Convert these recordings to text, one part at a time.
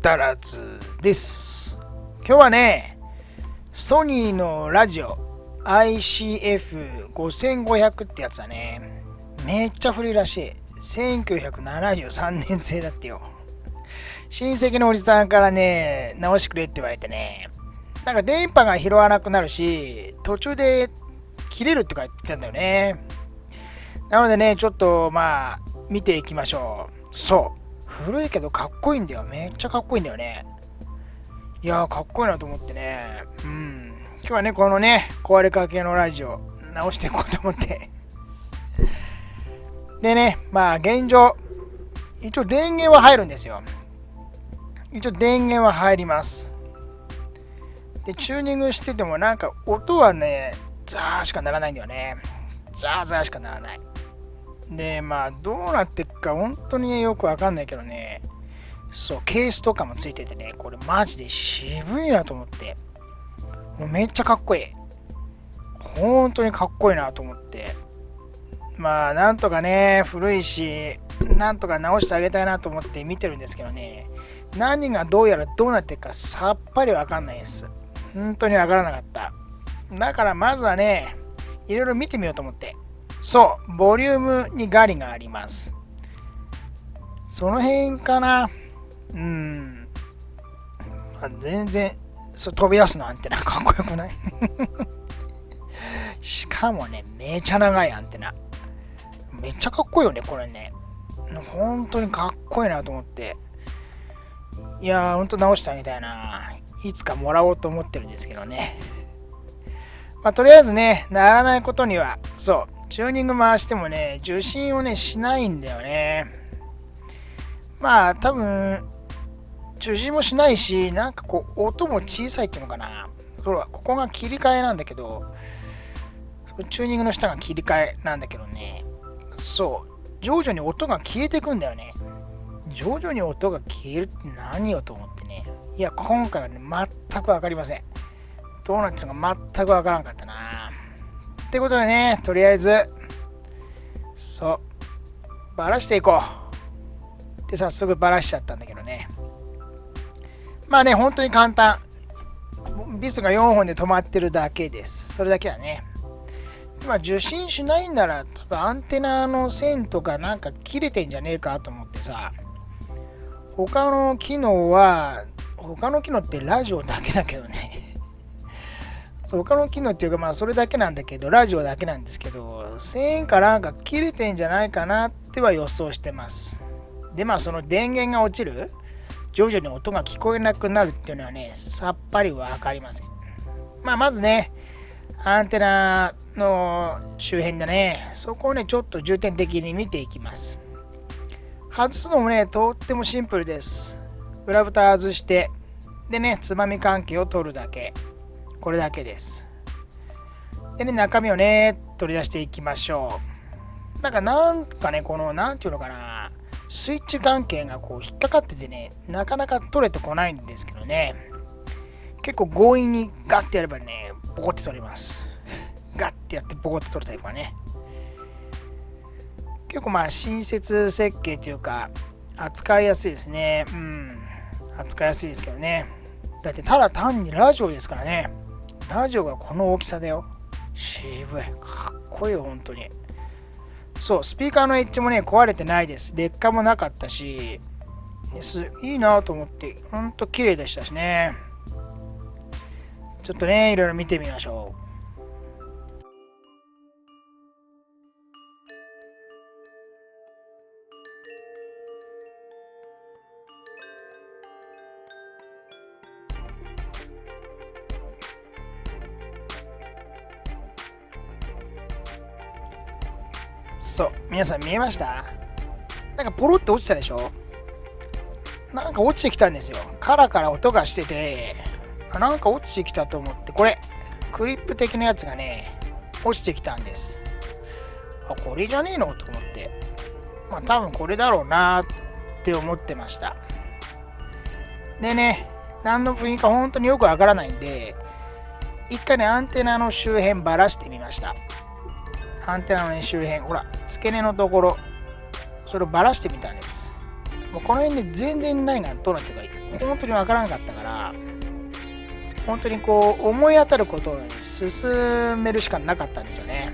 足らずです。今日はね、ソニーのラジオ ICF5500 ってやつだね。めっちゃ古いらしい。1973年製だってよ。親戚のおじさんからね、直してくれって言われてね。なんか電波が拾わなくなるし、途中で切れるって書いてたんだよね。なのでね、ちょっと見ていきましょう。そう。古いけどかっこいいんだよ。めっちゃかっこいいんだよね。いやー、かっこいいなと思ってね。今日はね、このね、壊れかけのラジオ直していこうと思って。でね、現状、一応電源は入るんですよ。一応電源は入ります。で、チューニングしててもなんか音はね、ザーしかならないんだよね。ザーザーしかならない。で、どうなっていくか本当によくわかんないけどね。そう、ケースとかもついててね、これマジで渋いなと思って。もうめっちゃかっこいい。本当にかっこいいなと思って。なんとかね、古いし、なんとか直してあげたいなと思って見てるんですけどね。何がどうやらどうなっていくかさっぱりわかんないです。本当にわからなかった。だからまずはね、いろいろ見てみようと思って。そう、ボリュームにガリがあります。その辺かな。全然飛び出すのアンテナかっこよくないしかもね、めちゃ長いアンテナ。めっちゃかっこいいよね、これね。本当にかっこいいなと思って。いやー、ほんと直してあげたいな。いつかもらおうと思ってるんですけどね。とりあえずね、ならないことには、そう、チューニング回してもね、受信をね、しないんだよね。多分、受信もしないし、なんかこう、音も小さいっていうのかな。ほら、ここが切り替えなんだけど、チューニングの下が切り替えなんだけどね、そう、徐々に音が消えていくんだよね。徐々に音が消えるって何よと思ってね。いや、今回はね、全くわかりません。どうなってるのか全くわからんかったな。ってことでね、とりあえず、そう、バラしていこう。で、早速バラしちゃったんだけどね。本当に簡単。ビスが4本で止まってるだけです。それだけだね。受信しないんなら、多分アンテナの線とかなんか切れてんじゃねえかと思ってさ。他の機能ってラジオだけだけどね。他の機能っていうかそれだけなんだけど、ラジオだけなんですけど、線かなんか切れてんじゃないかなっては予想してます。でその電源が落ちる、徐々に音が聞こえなくなるっていうのはね、さっぱりわかりません。まずね、アンテナの周辺だね、そこをねちょっと重点的に見ていきます。外すのもね、とってもシンプルです。裏蓋外して、でね、つまみ関係を取るだけ。これだけです。でね、中身をね、取り出していきましょう。なんかね、この、なんていうのかな、スイッチ関係がこう引っかかっててね、なかなか取れてこないんですけどね。結構強引にガッてやればね、ボコって取れます。ガッてやってボコって取るタイプはね。結構親切設計というか、扱いやすいですね。扱いやすいですけどね。だってただ単にラジオですからね。ラジオがこの大きさだよ。渋い。かっこいいよ、本当に。そう、スピーカーのエッジもね、壊れてないです。劣化もなかったし、いいなと思って、ほんと綺麗でしたしね。ちょっとね、いろいろ見てみましょう。そう、皆さん見えました？なんかポロって落ちたでしょ？なんか落ちてきたんですよ。カラカラ音がしてて、なんか落ちてきたと思って、これ、クリップ的なやつがね、落ちてきたんです。これじゃねえのと思って。多分これだろうなって思ってました。でね、何の雰囲気か本当によくわからないんで、一回ね、アンテナの周辺ばらしてみました。アンテナの周辺、ほら、付け根のところ、それをばらしてみたんです。もうこの辺で全然何がどうなってるか本当にわからなかったから、本当にこう思い当たることを進めるしかなかったんですよね。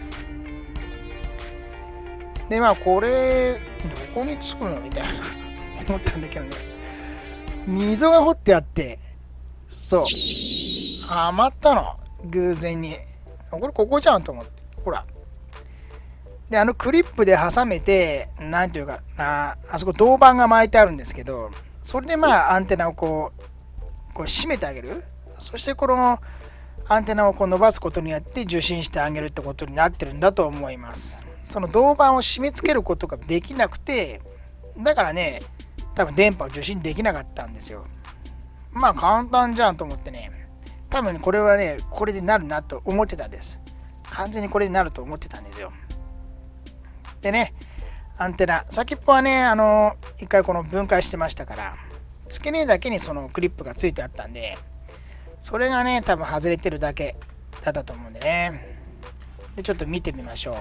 でまあこれどこにつくのみたいな思ったんだけどね、溝が掘ってあって、そうはまったの、偶然に。これここじゃんと思って、ほら。でクリップで挟めて、なんていうかな、あそこ銅板が巻いてあるんですけど、それでまあアンテナをこう締めてあげる。そしてこのアンテナをこう伸ばすことによって受信してあげるってことになってるんだと思います。その銅板を締め付けることができなくて、だからね、多分電波を受信できなかったんですよ。まあ簡単じゃんと思ってね、多分これはね、これでなるなと思ってたんです。完全にこれになると思ってたんですよ。でね、アンテナ、先っぽはね、一回この分解してましたから、付け根だけにそのクリップがついてあったんで、それがね、多分外れてるだけだったと思うんでね。で、ちょっと見てみましょう。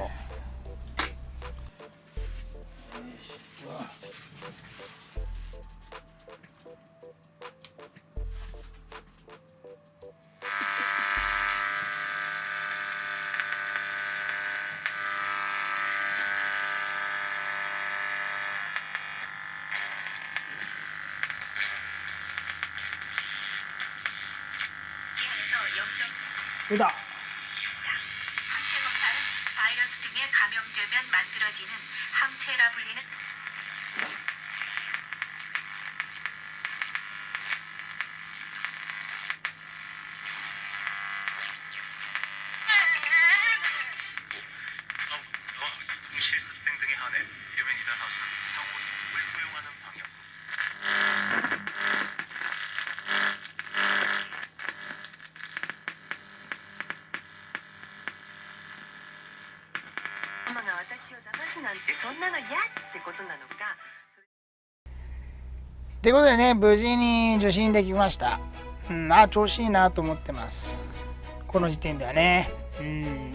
出た。 항체 검사는 바이러스 등에 감염되면 만들어지는 항체라 불리는 실습생 등에 한해 유명 이단 하수는 상호 이익을 포용하는 방역. 엄마가 私を騙すなんてそんなの嫌ってことなのか。ということでね、無事に受信できました。調子いいなと思ってます。この時点ではね。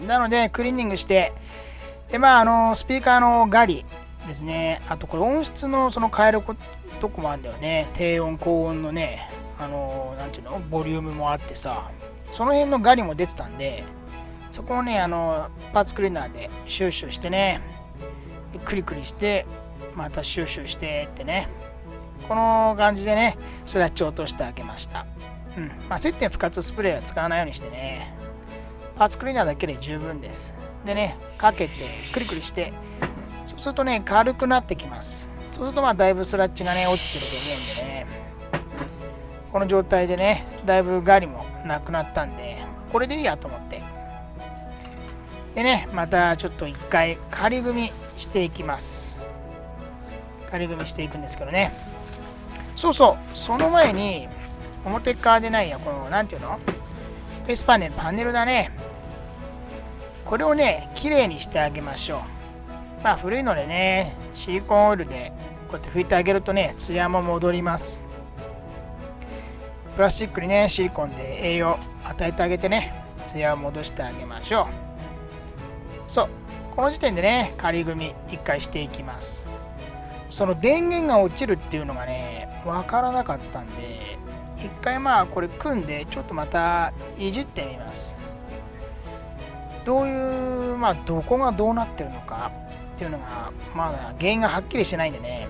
なので、クリーニングして、で、まあ、スピーカーのガリですね。あと、これ音質の変えるとこもあるんだよね。低音、高音のね、なんていうの、ボリュームもあってさ、その辺のガリも出てたんで、そこをね、パーツクリーナーでシューシューしてね、クリクリして、またシューシューしてってね、この感じでね、スラッチを落としてあげました。接点不活スプレーは使わないようにしてね、パーツクリーナーだけで十分です。でね、かけてクリクリして、そうするとね、軽くなってきます。そうするとまあだいぶスラッチがね、落ちてると思うんでね、この状態でね、だいぶガリもなくなったんで、これでいいやと思って。でね、またちょっと一回仮組みしていきます。仮組みしていくんですけどね。そうそう、その前に表側でないや、このなんていうの、フェイスパネルだね。これをね、綺麗にしてあげましょう。まあ古いのでね、シリコンオイルでこうやって拭いてあげるとね、ツヤも戻ります。プラスチックにね、シリコンで栄養与えてあげてね、ツヤを戻してあげましょう。そう、この時点でね、仮組み一回していきます。その電源が落ちるっていうのがね、わからなかったんで、一回まあこれ組んでちょっとまたいじってみます。どういう、まあどこがどうなってるのかっていうのがまだ原因がはっきりしてないんでね。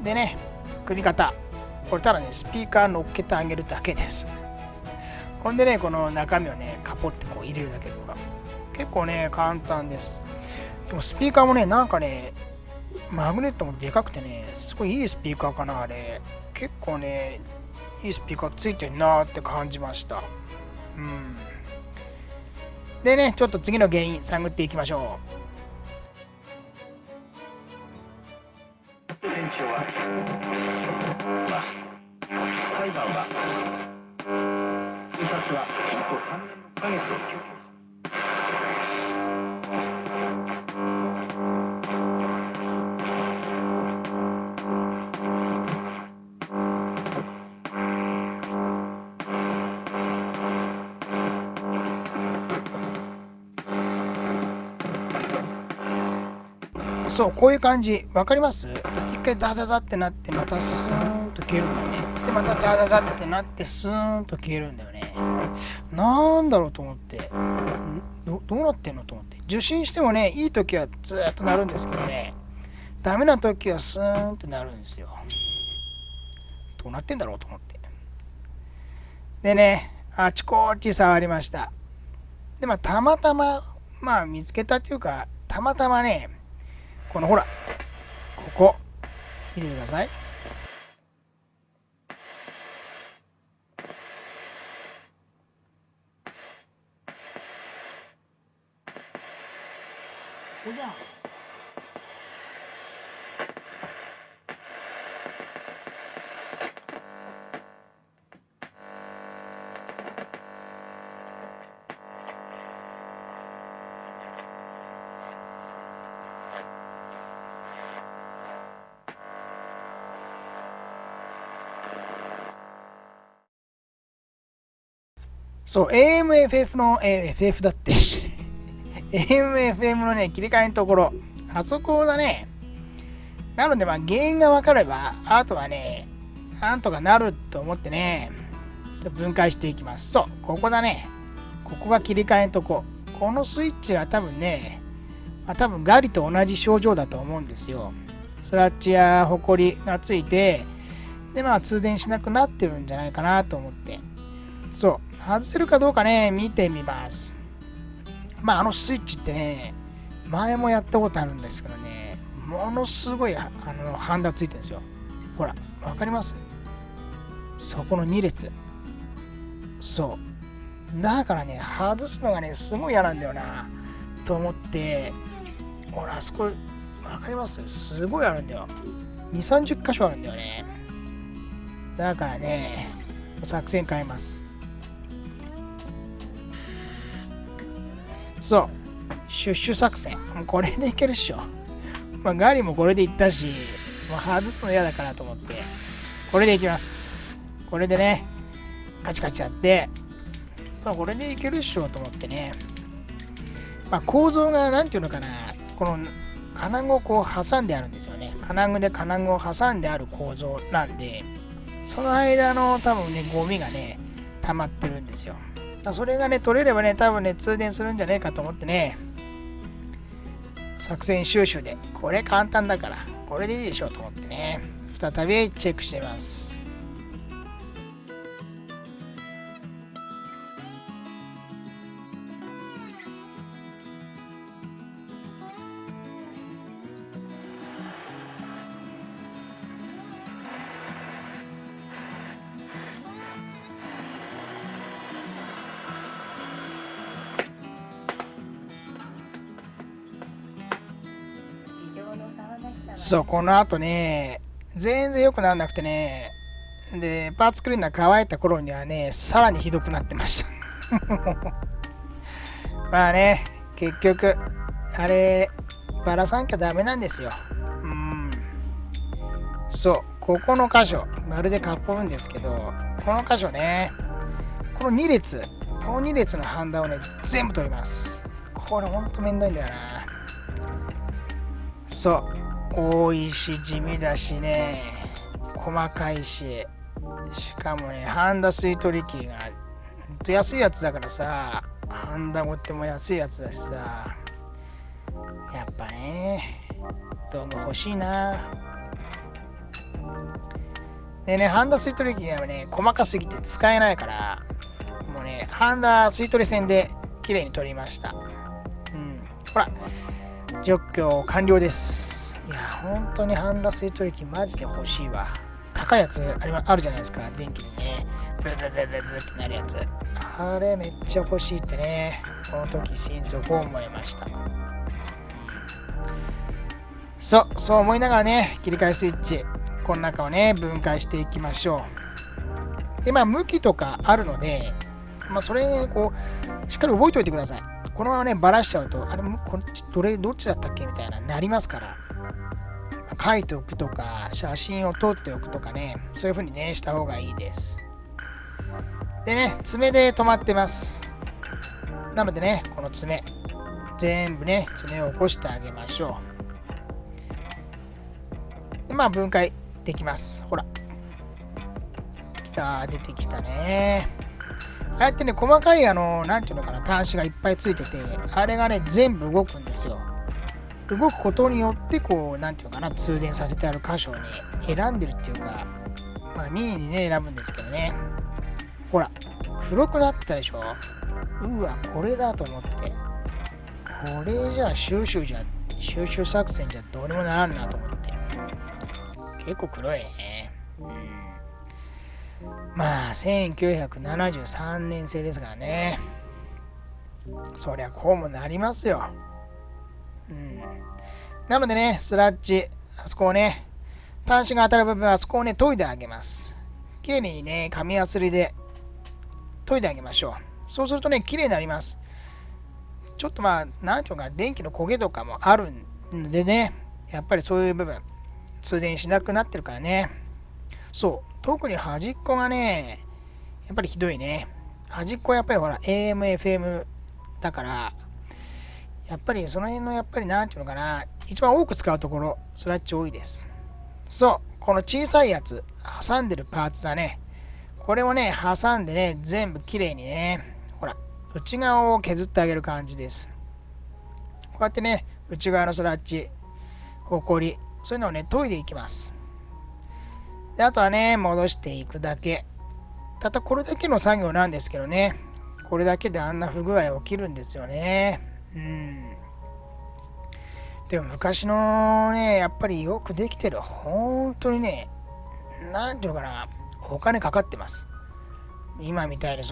でね、組み方、これただね、スピーカー乗っけてあげるだけです。ほんでね、この中身をね、カポってこう入れるだけとか、結構ね、簡単です。でもスピーカーもね、なんかね、マグネットもでかくてね、すごいいいスピーカーかな、あれ。結構ね、いいスピーカーついてるなーって感じました。でね、ちょっと次の原因探っていきましょ電池は裁判は警察は禁錮3年6ヶ月を求刑。う。そう、こういう感じ。わかります？一回ザザザってなって、またスーンと消えるんだよね。でまたザザザってなってスーンと消えるんだよね。なんだろうと思って、どうなってんのと思って、受信してもね、いい時はずーっと鳴るんですけどね、ダメな時はスーンってなるんですよ。どうなってんだろうと思って。でね、あちこち触りました。でたまたま見つけたっていうか、たまたまね、このほら、ここ見てください。おやそう、AMFF の、FF だって。AMFM のね、切り替えのところ。あそこだね。なので、原因が分かれば、あとはね、なんとかなると思ってね、分解していきます。そう、ここだね。ここが切り替えのとこ。このスイッチは多分ね、多分ガリと同じ症状だと思うんですよ。スラッチやホコリがついて、で、通電しなくなってるんじゃないかなと思って。そう。外せるかどうかね、見てみます。あのスイッチってね、前もやったことあるんですけどね、ものすごいハンダついてるんですよ。ほら、わかります？そこの2列。そう。だからね、外すのがね、すごい嫌なんだよな、と思って、ほら、あそこ、わかります？すごいあるんだよ。2、30箇所あるんだよね。だからね、作戦変えます。そう、シュッシュ作戦。これでいけるっしょ。ガリもこれでいったし、外すの嫌だからと思って、これでいきます。これでね、カチカチやって、これでいけるっしょと思ってね。構造がなんていうのかな、この金具をこう挟んであるんですよね。金具で金具を挟んである構造なんで、その間の多分ね、ゴミがね、溜まってるんですよ。それがね、取れればね、多分ね、通電するんじゃねえかと思ってね、作戦収集で、これ簡単だから、これでいいでしょうと思ってね、再びチェックしてみます。そう、この後ね、全然良くならなくてね、で、パーツクリーナー乾いた頃にはね、さらにひどくなってました。結局、あれ、ばらさなきゃダメなんですよ。そう、ここの箇所、まるで囲うんですけど、この箇所ね、この2列のハンダをね、全部取ります。これほんとめんどいんだよな。そう。多いし地味だしね、細かいし、しかもね、ハンダ吸い取り機が安いやつだからさ、ハンダ持っても安いやつだしさ、やっぱね、道具欲しいな。でね、ハンダ吸い取り機がね、細かすぎて使えないから、もうね、ハンダ吸い取り線で綺麗に取りました。ほら、除去完了です。いや、本当にハンダ吸い取り機マジで欲しいわ。高いやつあるじゃないですか、電気でね、ブブブブブってなるやつ。あれめっちゃ欲しいってね、この時心底思いました。そう思いながらね、切り替えスイッチ、この中をね、分解していきましょう。で、向きとかあるので、それね、こう、しっかり覚えておいてください。このままね、ばらしちゃうと、あれ、こっち、どっちだったっけみたいなりますから。書いておくとか、写真を撮っておくとかね、そういう風にね、した方がいいです。でね、爪で止まってます。なのでね、この爪、全部ね、爪を起こしてあげましょう。で分解できます。ほら。出てきたね。ああやってね、細かいなんていうのかな、端子がいっぱいついてて、あれがね、全部動くんですよ。動くことによって、こう、なんていうのかな、通電させてある箇所をね、選んでるっていうか、まあ、任意にね、選ぶんですけどね。ほら、黒くなってたでしょ。うわ、これだと思って。これじゃあ収集作戦じゃどうにもならんなと思って。結構黒いね。まあ、1973年製ですからね。そりゃこうもなりますよ。なのでね、スラッジ、あそこをね、端子が当たる部分はあそこをね、研いであげます。綺麗にね、紙やすりで研いであげましょう。そうするとね、綺麗になります。ちょっとまあ、なんていうか、電気の焦げとかもあるんでね、やっぱりそういう部分、通電しなくなってるからね。そう、特に端っこがね、やっぱりひどいね。端っこはやっぱりほら、AM、FM だから、やっぱりその辺のやっぱりなんていうのかな、一番多く使うところ、スラッチ多いです。そう、この小さいやつ、挟んでるパーツだね。これをね、挟んでね、全部きれいにね、ほら、内側を削ってあげる感じです。こうやってね、内側のスラッチ、ホコリ、そういうのをね、研いでいきます。で、あとはね、戻していくだけ。たったこれだけの作業なんですけどね、これだけであんな不具合起きるんですよね。でも昔のね、やっぱりよくできてる。本当にね、なんていうのかな、お金かかってます。今みたいに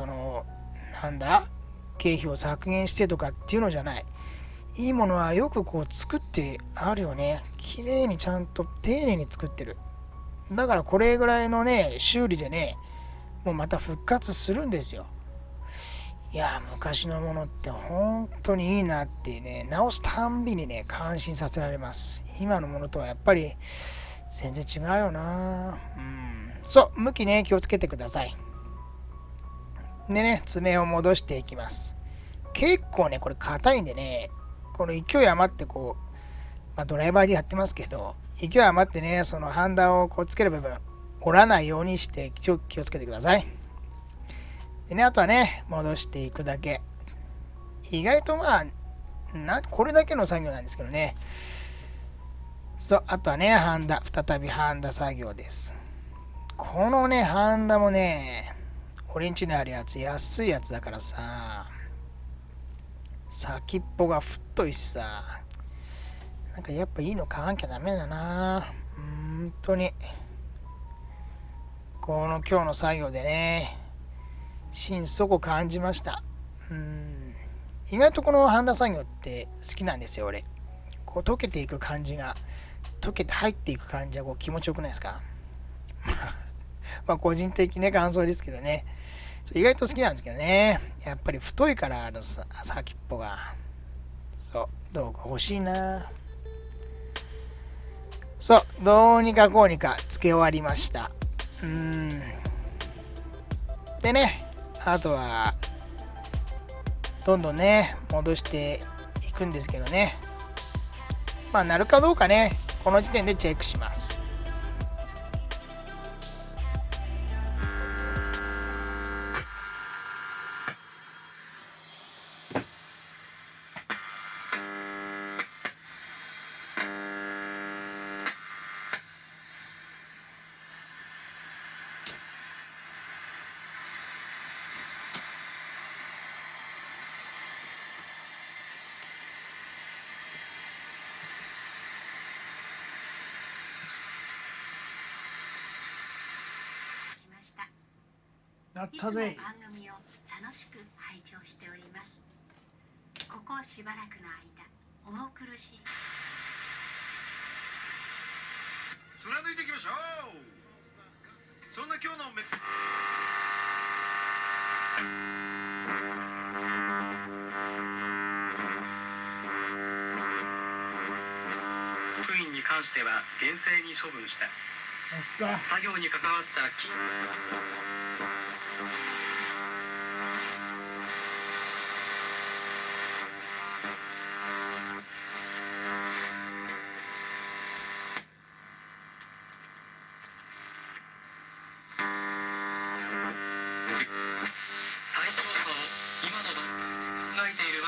なんだ、経費を削減してとかっていうのじゃない。いいものはよくこう作ってあるよね。綺麗にちゃんと丁寧に作ってる。だからこれぐらいのね、修理でね、もうまた復活するんですよ。いや、昔のものって本当にいいなってね、直すたんびにね、感心させられます。今のものとはやっぱり全然違うよな。そう、向きね、気をつけてください。でね、爪を戻していきます。結構ね、これ硬いんでね、この勢い余ってこう、ドライバーでやってますけど、勢い余ってね、そのハンダをこうつける部分、折らないようにして気をつけてください。でね、あとはね、戻していくだけ。意外とまあ、これだけの作業なんですけどね。そう、あとはね、再びハンダ作業です。このね、ハンダもね、俺んちにあるやつ、安いやつだからさ、先っぽが太いしさ、なんかやっぱいいの買わなきゃダメだな。本当に。この今日の作業でね、心底感じました。意外とこのハンダ作業って好きなんですよ、俺。こう溶けていく感じが、溶けて入っていく感じがこう気持ちよくないですか？まあ個人的ね、感想ですけどね。意外と好きなんですけどね。やっぱり太いから、先っぽが。そう、どうか欲しいな。そう、どうにかこうにか付け終わりました。でね、あとは、どんどんね、戻していくんですけどね。まあ、なるかどうかね、この時点でチェックします。やっいつも番たぜ。組を楽しく拝聴しております。ここしばらくの間、重苦しい。貫いていきましょう。そんな今日の職員に関しては厳正に処分した。作業に関わった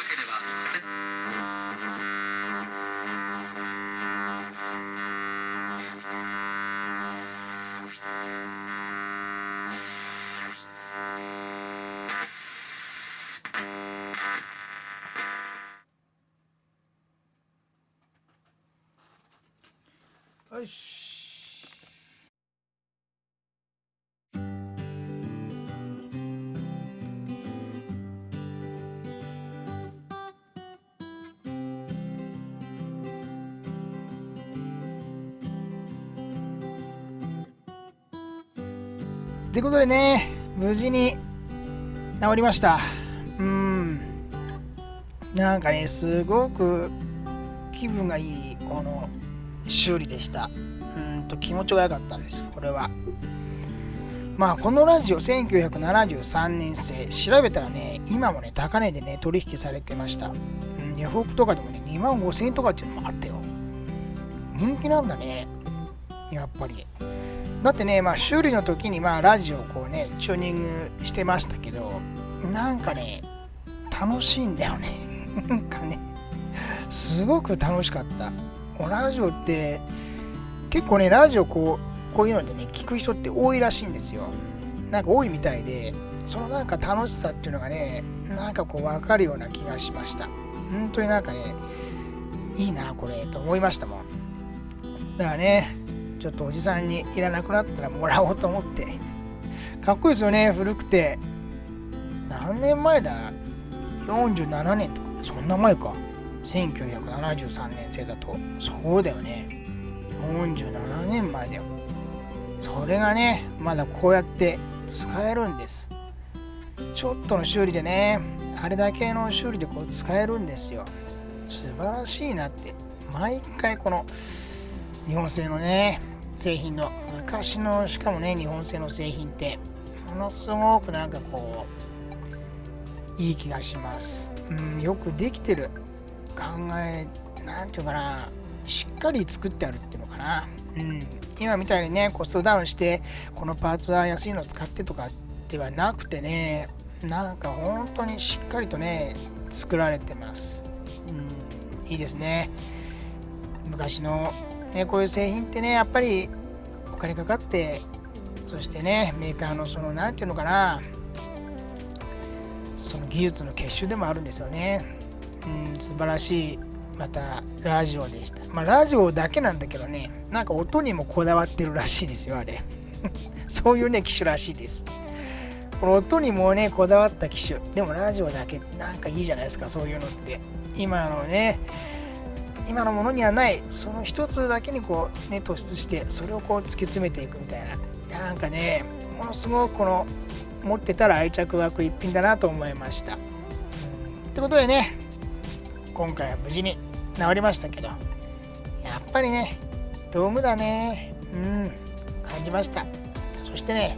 ければよし。ってことでね、無事に治りました。なんかね、すごく気分がいいこの修理でした。気持ちが良かったです、これは。まあこのラジオ1973年製、調べたらね、今もね高値でね取引されてました。ヤフオクとかでもね2万5,000円とかっていうのもあったよ。人気なんだね、やっぱり。だってね、まあ修理の時にまあラジオをこうねチューニングしてましたけど、なんかね楽しいんだよね。なんかねすごく楽しかった。ラジオって結構ね、ラジオこういうのでね聞く人って多いらしいんですよ。なんか多いみたいで、そのなんか楽しさっていうのがね、なんかこう分かるような気がしました。本当になんかね、いいなこれと思いましたもん。だからね、ちょっとおじさんにいらなくなったらもらおうと思って。かっこいいですよね、古くて。何年前だ ?47 年とか、そんな前か。1973年製だと。そうだよね。47年前だよ。それがね、まだこうやって使えるんです。ちょっとの修理でね、あれだけの修理でこう使えるんですよ。素晴らしいなって。毎回この日本製のね、製品の、昔のしかもね、日本製の製品ってものすごくなんかこういい気がします。よくできてる。なんていうかな、しっかり作ってあるっていうのかな。今みたいにねコストダウンしてこのパーツは安いの使ってとかではなくてね、なんか本当にしっかりとね作られてます。いいですね。昔のねこういう製品ってね、やっぱりお金かかって、そしてねメーカーのそのなんていうのかな、その技術の結集でもあるんですよね。素晴らしい、またラジオでした。まあラジオだけなんだけどね、なんか音にもこだわってるらしいですよ、あれ。そういうね機種らしいです。この音にもねこだわった機種でもラジオだけなんかいいじゃないですか、そういうのって。今のものにはないその一つだけにこうね突出して、それをこう突き詰めていくみたいな、なんかねものすごくこの持ってたら愛着湧く一品だなと思いました。ってことでね、今回は無事に治りましたけど、やっぱりね道具だね、感じました。そしてね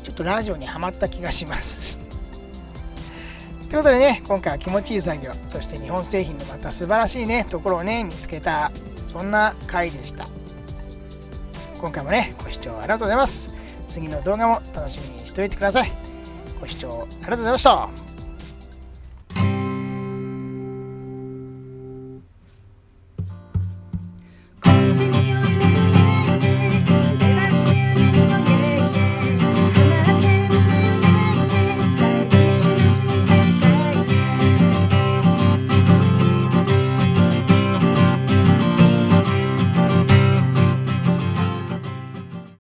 ちょっとラジオにはまった気がします。ということでね、今回は気持ちいい作業、そして日本製品のまた素晴らしいねところをね見つけた、そんな回でした。今回もねご視聴ありがとうございます。次の動画も楽しみにしておいてください。ご視聴ありがとうございました。こっちに